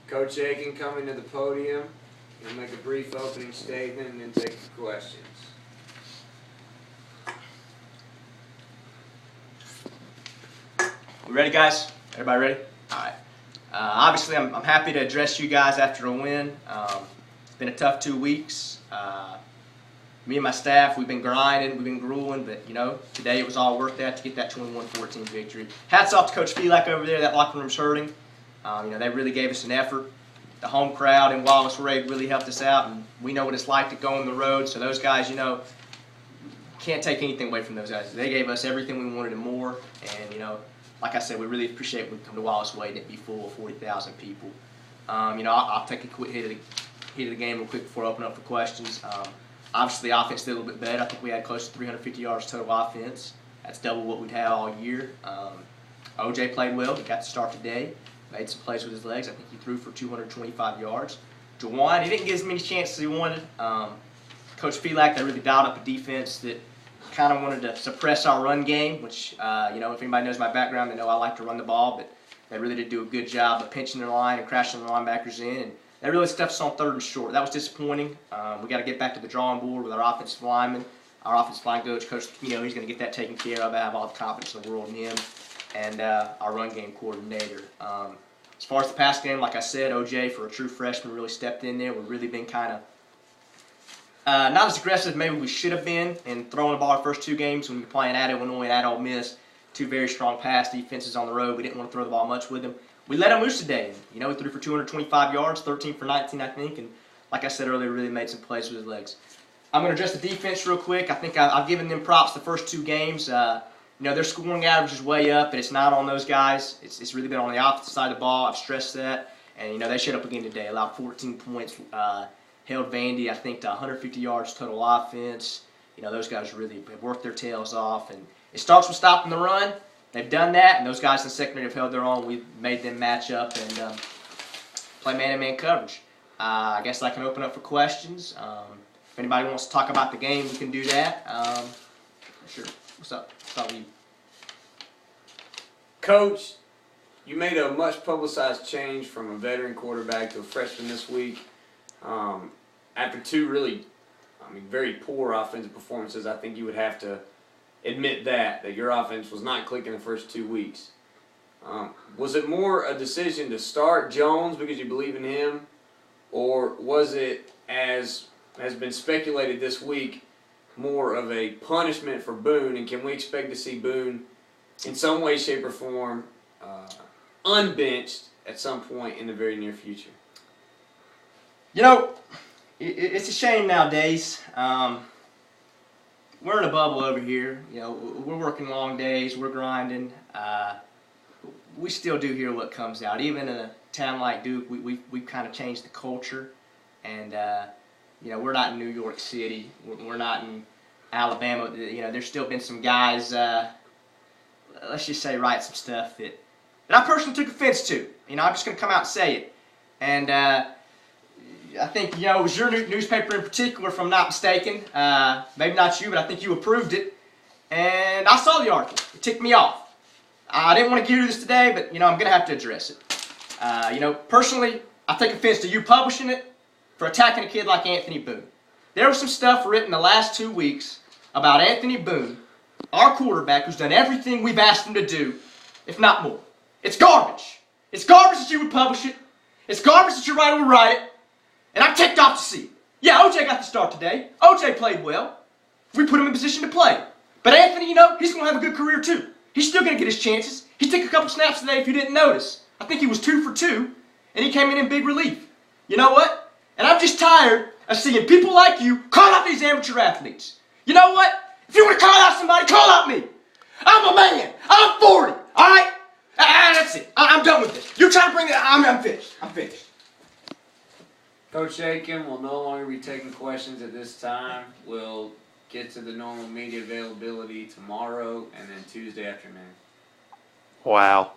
Coach Aiken coming to the podium. He'll make a brief opening statement and then take the questions. We ready, guys? Everybody ready? All right. Obviously, I'm happy to address you guys after a win. It's been a tough 2 weeks. Me and my staff, we've been grinding, we've been grueling, but, today it was all worth that to get that 21-14 victory. Hats off to Coach Felak over there. That locker room's hurting. They really gave us an effort. The home crowd in Wallace Wade really helped us out, and we know what it's like to go on the road. So those guys, can't take anything away from those guys. They gave us everything we wanted and more, and, like I said, we really appreciate when we come to Wallace Wade and it be full of 40,000 people. I'll take a quick hit of the game real quick before I open up for questions. Obviously, the offense did a little bit better. I think we had close to 350 yards total offense. That's double what we'd had all year. OJ played well. He got to start today. Made some plays with his legs. I think he threw for 225 yards. Jawan, he didn't get as many chances as he wanted. Coach Felak, they really dialed up a defense that kind of wanted to suppress our run game, which, if anybody knows my background, they know I like to run the ball, but they really did do a good job of pinching their line and crashing the linebackers in, and they really stuffed us on 3rd and short. That was disappointing. We got to get back to the drawing board with our offensive lineman. Our offensive line coach, he's going to get that taken care of. I have all the confidence in the world in him, and our run game coordinator. As far as the pass game, like I said, OJ, for a true freshman, really stepped in there. We've really been kind of not as aggressive as maybe we should have been in throwing the ball the first 2 games when we were playing at Illinois and at Ole Miss. 2 very strong pass defenses on the road. We didn't want to throw the ball much with them. We let them loose today. We threw for 225 yards, 13 for 19, I think. And like I said earlier, really made some plays with his legs. I'm going to address the defense real quick. I think I've given them props the first 2 games. Their scoring average is way up, but it's not on those guys. It's really been on the opposite side of the ball. I've stressed that. And, they showed up again today. Allowed 14 points. Held Vandy, I think, to 150 yards total offense. Those guys really have worked their tails off. And it starts with stopping the run. They've done that, and those guys in the secondary have held their own. We've made them match up and play man-to-man coverage. I guess I can open up for questions. If anybody wants to talk about the game, we can do that. Sure. What's up? What's up with you? Coach, you made a much publicized change from a veteran quarterback to a freshman this week. After 2 really, very poor offensive performances, I think you would have to admit that your offense was not clicking the first 2 weeks. Was it more a decision to start Jones because you believe in him, or was it, as has been speculated this week, more of a punishment for Boone, and can we expect to see Boone in some way, shape, or form unbenched at some point in the very near future? It's a shame nowadays. We're in a bubble over here. We're working long days. We're grinding. We still do hear what comes out. Even in a town like Duke, we've kind of changed the culture. And, we're not in New York City. We're not in Alabama. There's still been some guys, let's just say, write some stuff that I personally took offense to. I'm just going to come out and say it. And I think, it was your newspaper in particular, if I'm not mistaken. Maybe not you, but I think you approved it. And I saw the article. It ticked me off. I didn't want to get into this today, but, I'm going to have to address it. Personally, I take offense to you publishing it for attacking a kid like Anthony Boone. There was some stuff written the last 2 weeks about Anthony Boone, our quarterback, who's done everything we've asked him to do, if not more. It's garbage. It's garbage that you would publish it. It's garbage that your writer would write it. And I'm ticked off to see it. Yeah, OJ got the start today. OJ played well. We put him in position to play. But Anthony, he's going to have a good career too. He's still going to get his chances. He took a couple snaps today if you didn't notice. I think he was 2 for 2, and he came in big relief. You know what? And I'm just tired of seeing people like you call out these amateur athletes. You know what? If you want to call out somebody, call out me. I'm a man. I'm 40. All right? That's it. I'm done with this. You're trying to bring that. I'm finished. I'm finished. Coach Aiken will no longer be taking questions at this time. We'll get to the normal media availability tomorrow and then Tuesday afternoon. Wow.